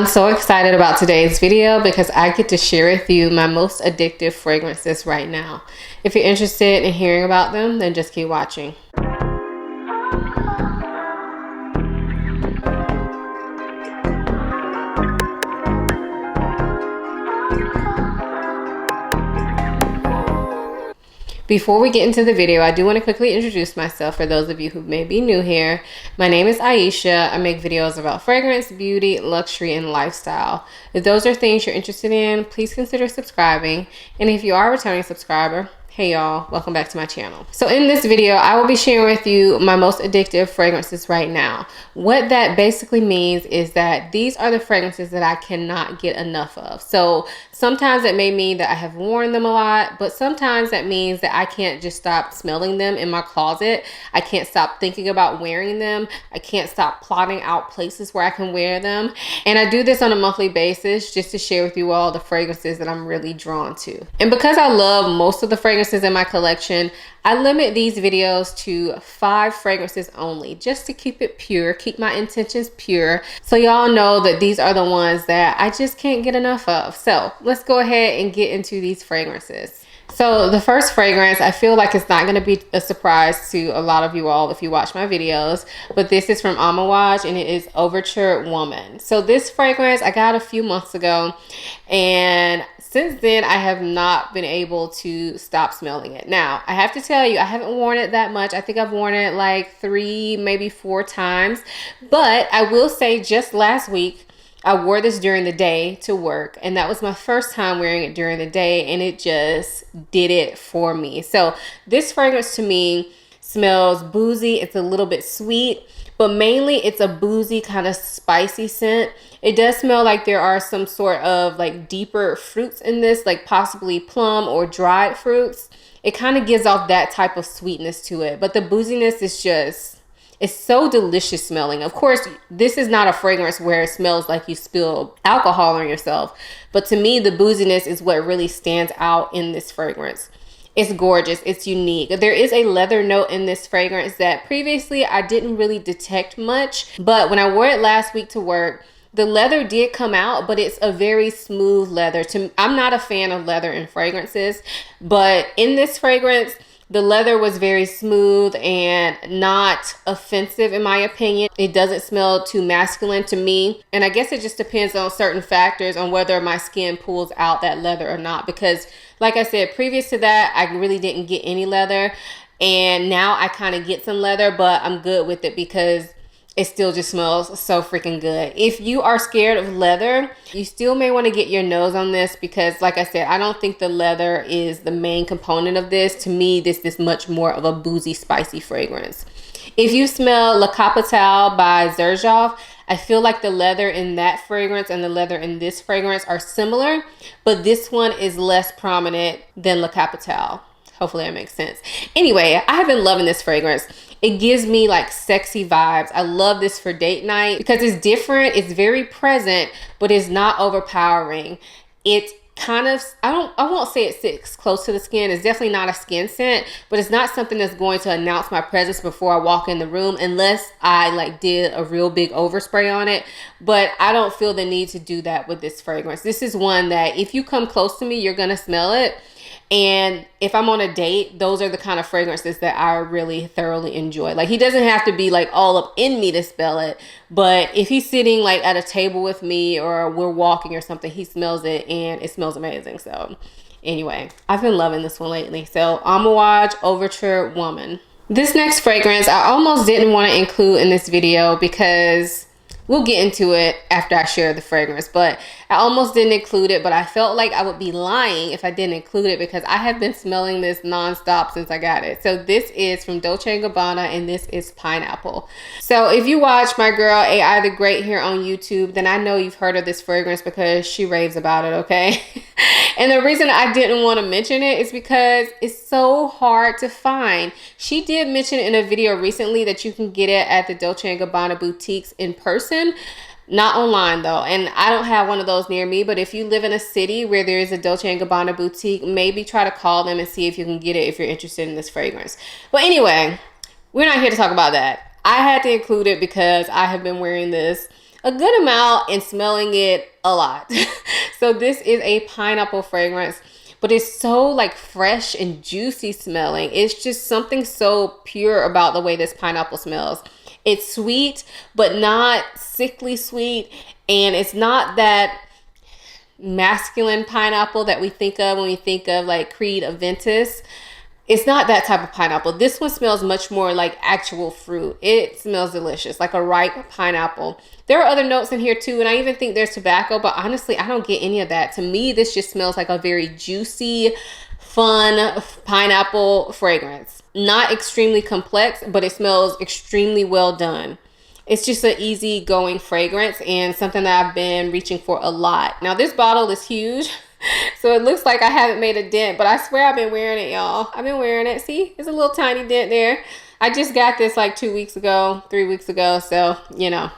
I'm so excited about today's video because I get to share with you my most addictive fragrances right now. If you're interested in hearing about them, then just keep watching. Before we get into the video, I do want to quickly introduce myself for those of you who may be new here. My name is Ayesha. I make videos about fragrance, beauty, luxury, and lifestyle. If those are things you're interested in, please consider subscribing. And if you are a returning subscriber, hey y'all, welcome back to my channel. So in this video, I will be sharing with you my most addictive fragrances right now. What that basically means is that these are the fragrances that I cannot get enough of. So sometimes it may mean that I have worn them a lot, but sometimes that means that I can't just stop smelling them in my closet. I can't stop thinking about wearing them. I can't stop plotting out places where I can wear them. And I do this on a monthly basis just to share with you all the fragrances that I'm really drawn to. And because I love most of the fragrances in my collection, I limit these videos to 5 fragrances only, just to keep it pure, keep my intentions pure, so y'all know that these are the ones that I just can't get enough of. So let's go ahead and get into these fragrances. So the first fragrance, I feel like it's not going to be a surprise to a lot of you all if you watch my videos, but this is from Amouage and it is Overture Woman. So this fragrance I got a few months ago, and since then I have not been able to stop smelling it. Now I have to tell you, I haven't worn it that much. I think I've worn it like 3, maybe 4 times, but I will say just last week I wore this during the day to work, and that was my first time wearing it during the day, and it just did it for me. So this fragrance to me smells boozy. It's a little bit sweet, but mainly it's a boozy kind of spicy scent. It does smell like there are some sort of like deeper fruits in this, like possibly plum or dried fruits. It kind of gives off that type of sweetness to it, but the booziness is just, it's so delicious smelling. Of course, this is not a fragrance where it smells like you spilled alcohol on yourself, but to me, the booziness is what really stands out in this fragrance. It's gorgeous. It's unique. There is a leather note in this fragrance that previously I didn't really detect much, but when I wore it last week to work, the leather did come out, but it's a very smooth leather. I'm not a fan of leather in fragrances, but in this fragrance, the leather was very smooth and not offensive in my opinion. It doesn't smell too masculine to me. And I guess it just depends on certain factors on whether my skin pulls out that leather or not. Because like I said, previous to that, I really didn't get any leather. And now I kind of get some leather, but I'm good with it because it still just smells so freaking good. If you are scared of leather, you still may want to get your nose on this because like I said, I don't think the leather is the main component of this. To me, this is much more of a boozy, spicy fragrance. If you smell La Capitale by Xerjoff, I feel like the leather in that fragrance and the leather in this fragrance are similar, but this one is less prominent than La Capitale. Hopefully that makes sense. Anyway, I have been loving this fragrance. It gives me like sexy vibes. I love this for date night because it's different. It's very present, but it's not overpowering. It's kind of, I won't say it sits close to the skin. It's definitely not a skin scent, but it's not something that's going to announce my presence before I walk in the room unless I like did a real big overspray on it. But I don't feel the need to do that with this fragrance. This is one that if you come close to me, you're going to smell it. And if I'm on a date, those are the kind of fragrances that I really thoroughly enjoy. Like he doesn't have to be like all up in me to smell it, but if he's sitting like at a table with me or we're walking or something, he smells it and it smells amazing. So anyway, I've been loving this one lately. So Amouage Overture Woman. This next fragrance, I almost didn't want to include in this video because we'll get into it after I share the fragrance, but I almost didn't include it, but I felt like I would be lying if I didn't include it because I have been smelling this nonstop since I got it. So this is from Dolce & Gabbana and this is Pineapple. So if you watch my girl AI the Great here on YouTube, then I know you've heard of this fragrance because she raves about it, okay? And the reason I didn't want to mention it is because it's so hard to find. She did mention in a video recently that you can get it at the Dolce & Gabbana boutiques in person. Not online though, and I don't have one of those near me, but if you live in a city where there is a Dolce & Gabbana boutique, maybe try to call them and see if you can get it if you're interested in this fragrance. But anyway, we're not here to talk about that. I had to include it because I have been wearing this a good amount and smelling it a lot. So this is a pineapple fragrance, but it's so like fresh and juicy smelling. It's just something so pure about the way this pineapple smells. It's sweet, but not sickly sweet. And it's not that masculine pineapple that we think of when we think of like Creed Aventus. It's not that type of pineapple. This one smells much more like actual fruit. It smells delicious, like a ripe pineapple. There are other notes in here too, and I even think there's tobacco, but honestly, I don't get any of that. To me, this just smells like a very juicy, fun pineapple fragrance. Not extremely complex, but it smells extremely well done. It's just an easy going fragrance and something that I've been reaching for a lot. Now this bottle is huge. So it looks like I haven't made a dent, but I swear I've been wearing it, y'all. I've been wearing it. See, there's a little tiny dent there. I just got this like 2 weeks ago, 3 weeks ago. So, you know,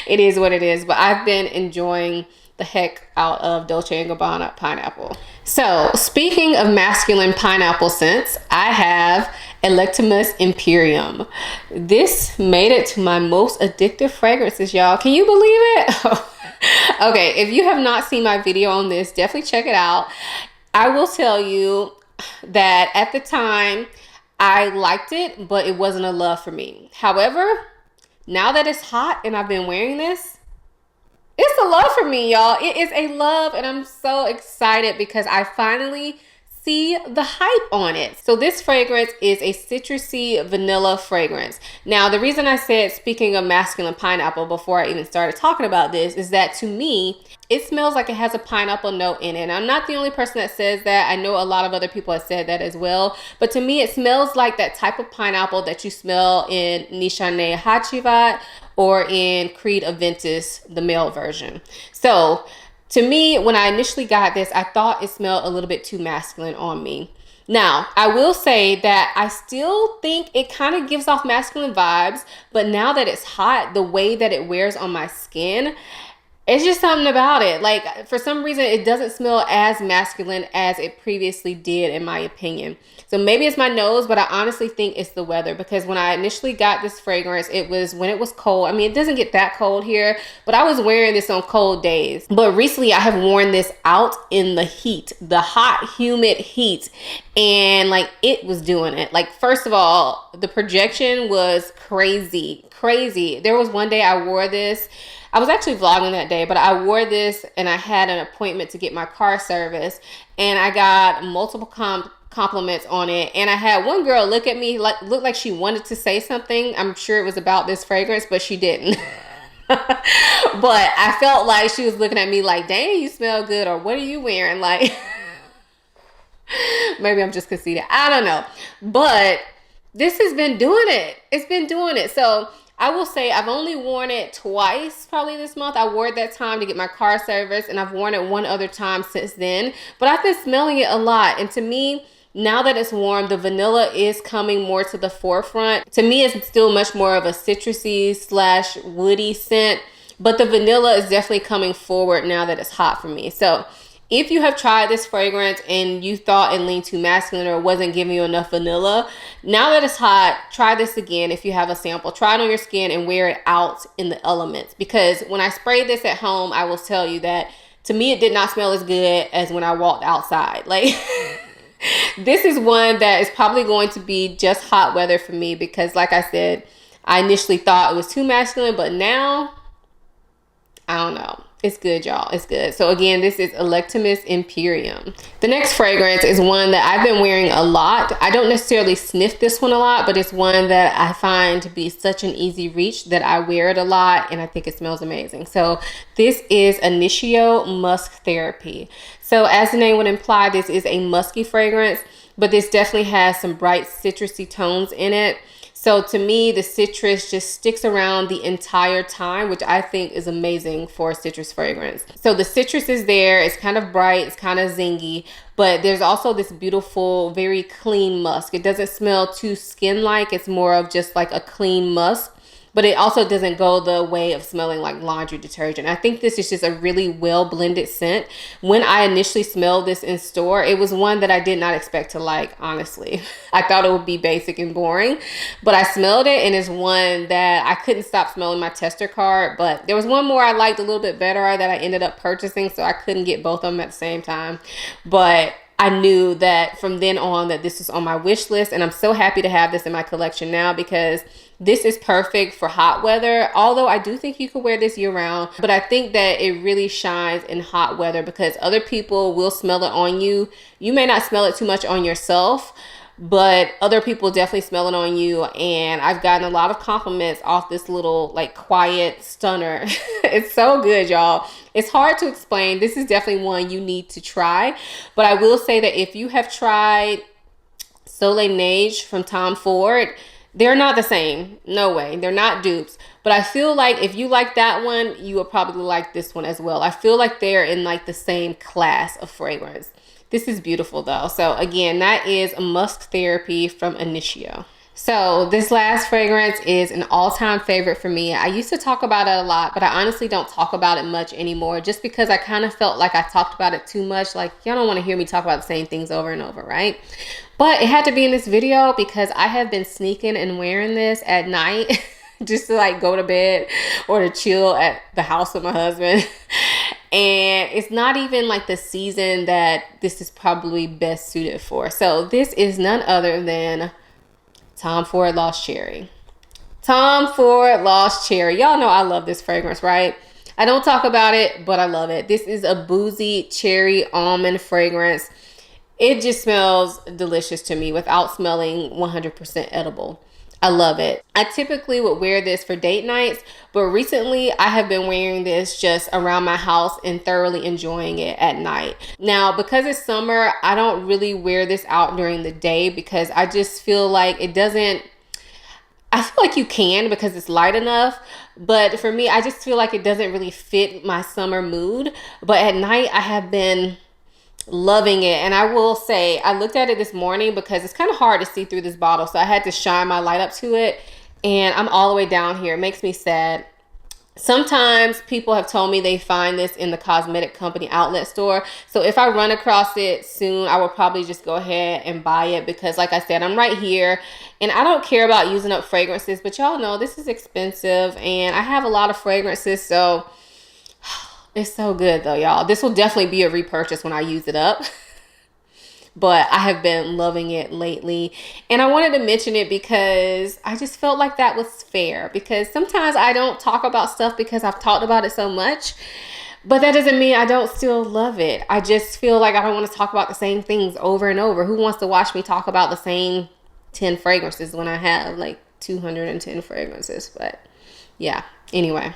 it is what it is. But I've been enjoying the heck out of Dolce & Gabbana pineapple. So speaking of masculine pineapple scents, I have Givenchy Imperium. This made it to my most addictive fragrances, y'all. Can you believe it? Okay, if you have not seen my video on this, definitely check it out. I will tell you that at the time, I liked it, but it wasn't a love for me. However, now that it's hot and I've been wearing this, it's a love for me, y'all. It is a love, and I'm so excited because I finally see the hype on it. So this fragrance is a citrusy vanilla fragrance. Now, the reason I said, speaking of masculine pineapple, before I even started talking about this, is that to me, it smells like it has a pineapple note in it. And I'm not the only person that says that. I know a lot of other people have said that as well. But to me, it smells like that type of pineapple that you smell in Nishane Hachivat or in Creed Aventus, the male version. So to me, when I initially got this, I thought it smelled a little bit too masculine on me. Now, I will say that I still think it kind of gives off masculine vibes, but now that it's hot, the way that it wears on my skin, it's just something about it. Like, for some reason, it doesn't smell as masculine as it previously did, in my opinion. So maybe it's my nose, but I honestly think it's the weather, because when I initially got this fragrance, it was when it was cold. I mean, it doesn't get that cold here, but I was wearing this on cold days. But recently I have worn this out in the heat, the hot, humid heat, and like it was doing it. Like, first of all, the projection was crazy. There was one day I wore this. I was actually vlogging that day, but I wore this and I had an appointment to get my car serviced, and I got multiple compliments on it. And I had one girl look at me, looked like she wanted to say something. I'm sure it was about this fragrance, but she didn't. But I felt like she was looking at me like, dang, you smell good, or what are you wearing? Like, maybe I'm just conceited. I don't know. But this has been doing it. It's been doing it. So I will say I've only worn it twice probably this month. I wore it that time to get my car serviced, and I've worn it one other time since then. But I've been smelling it a lot. And to me, now that it's warm, the vanilla is coming more to the forefront. To me, it's still much more of a citrusy / woody scent, but the vanilla is definitely coming forward now that it's hot for me. So if you have tried this fragrance and you thought it leaned too masculine or wasn't giving you enough vanilla, now that it's hot, try this again. If you have a sample, try it on your skin and wear it out in the elements. Because when I sprayed this at home, I will tell you that to me, it did not smell as good as when I walked outside. Like, this is one that is probably going to be just hot weather for me, because like I said, I initially thought it was too masculine, but now, I don't know. It's good, y'all. It's good. So again, this is Givenchy Imperium. The next fragrance is one that I've been wearing a lot. I don't necessarily sniff this one a lot, but it's one that I find to be such an easy reach that I wear it a lot, and I think it smells amazing. So this is Initio Musk Therapy. So as the name would imply, this is a musky fragrance, but this definitely has some bright citrusy tones in it. So to me, the citrus just sticks around the entire time, which I think is amazing for a citrus fragrance. So the citrus is there. It's kind of bright. It's kind of zingy. But there's also this beautiful, very clean musk. It doesn't smell too skin-like. It's more of just like a clean musk. but it also doesn't go the way of smelling like laundry detergent. I think this is just a really well blended scent. When I initially smelled this in store, it was one that I did not expect to like, honestly. I thought it would be basic and boring, but I smelled it, and it's one that I couldn't stop smelling my tester card. But there was one more I liked a little bit better that I ended up purchasing, so I couldn't get both of them at the same time. But I knew that from then on that this was on my wish list, and I'm so happy to have this in my collection now because this is perfect for hot weather. Although I do think you could wear this year round, but I think that it really shines in hot weather because other people will smell it on you. You may not smell it too much on yourself, but other people definitely smell it on you. And I've gotten a lot of compliments off this little like quiet stunner. It's so good, y'all. It's hard to explain. This is definitely one you need to try. But I will say that if you have tried Soleil Neige from Tom Ford, they're not the same. No way. They're not dupes. But I feel like if you like that one, you will probably like this one as well. I feel like they're in like the same class of fragrance. This is beautiful though. So again, that is Musk Therapy from Initio. So this last fragrance is an all-time favorite for me. I used to talk about it a lot, but I honestly don't talk about it much anymore just because I kind of felt like I talked about it too much. Like, y'all don't want to hear me talk about the same things over and over, right? But it had to be in this video because I have been sneaking and wearing this at night just to like go to bed or to chill at the house with my husband. And it's not even like the season that this is probably best suited for. So this is none other than Tom Ford Lost Cherry. Tom Ford Lost Cherry. Y'all know I love this fragrance, right? I don't talk about it, but I love it. This is a boozy cherry almond fragrance. It just smells delicious to me without smelling 100% edible. I love it. I typically would wear this for date nights, but recently I have been wearing this just around my house and thoroughly enjoying it at night. Now, because it's summer, I don't really wear this out during the day because I just feel like it doesn't, I feel like you can because it's light enough, but for me, I just feel like it doesn't really fit my summer mood. But at night, I have been loving it. And I will say, I looked at it this morning because it's kind of hard to see through this bottle. So I had to shine my light up to it. And I'm all the way down here. It makes me sad. Sometimes people have told me they find this in the cosmetic company outlet store. So if I run across it soon, I will probably just go ahead and buy it because like I said, I'm right here and I don't care about using up fragrances, but y'all know this is expensive and I have a lot of fragrances. So it's so good though, y'all. This will definitely be a repurchase when I use it up. But I have been loving it lately. And I wanted to mention it because I just felt like that was fair. Because sometimes I don't talk about stuff because I've talked about it so much. But that doesn't mean I don't still love it. I just feel like I don't want to talk about the same things over and over. Who wants to watch me talk about the same 10 fragrances when I have like 210 fragrances? But yeah, anyway,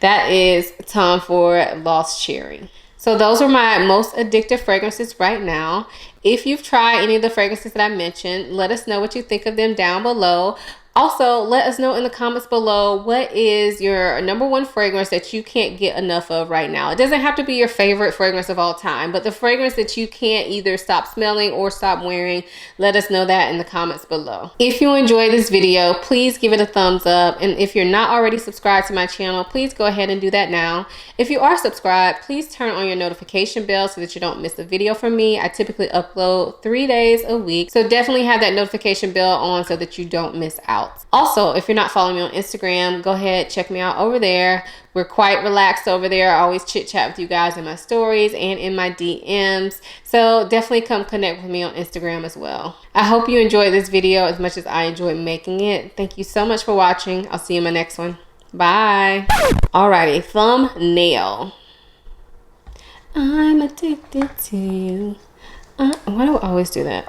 that is Tom Ford Lost Cherry. So those are my most addictive fragrances right now. If you've tried any of the fragrances that I mentioned, let us know what you think of them down below. Also, let us know in the comments below what is your number one fragrance that you can't get enough of right now. It doesn't have to be your favorite fragrance of all time, but the fragrance that you can't either stop smelling or stop wearing, let us know that in the comments below. If you enjoyed this video, please give it a thumbs up. And if you're not already subscribed to my channel, please go ahead and do that now. If you are subscribed, please turn on your notification bell so that you don't miss a video from me. I typically upload 3 days a week, so definitely have that notification bell on so that you don't miss out. Also, if you're not following me on Instagram, go ahead, check me out over there. We're quite relaxed over there. I always chit chat with you guys in my stories and in my DMs. So definitely come connect with me on Instagram as well. I hope you enjoyed this video as much as I enjoyed making it. Thank you so much for watching. I'll see you in my next one. Bye. Alrighty, thumbnail. I'm addicted to you. Why do I always do that?